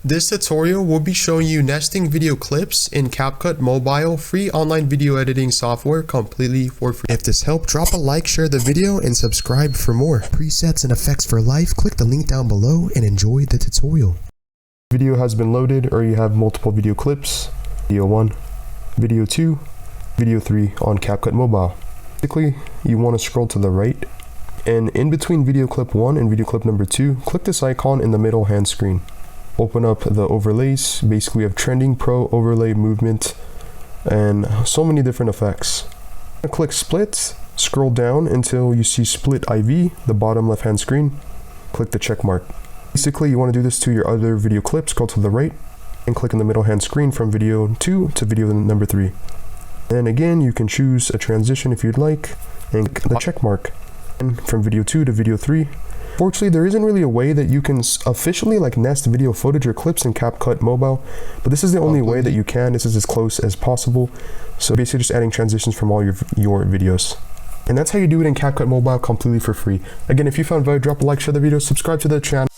This tutorial will be showing you nesting video clips in Capcut Mobile, free online video editing software completely for free. If this helped, drop a like, share the video, and subscribe for more. Presets and effects for life, click the link down below and enjoy the tutorial. Video has been loaded, or you have multiple video clips. Video 1, Video 2, Video 3 on Capcut Mobile. Basically, you want to scroll to the right, and in between video clip 1 and video clip number 2, click this icon in the middle hand screen. Open up the overlays. Basically, we have trending, pro, overlay, movement, and so many different effects. Click split, scroll down until you see split IV, the bottom left hand screen. Click the check mark. Basically, you want to do this to your other video clips. Go to the right and click in the middle hand screen from video 2 to video number 3. And again, you can choose a transition if you'd like and click the check mark. And from video 2 to video 3. Fortunately, there isn't really a way that you can officially nest video footage or clips in Capcut Mobile, but this is the only way that you can. This is as close as possible. So basically just adding transitions from all your videos. And that's how you do it in Capcut Mobile completely for free. Again, if you found value, drop a like, share the video, subscribe to the channel.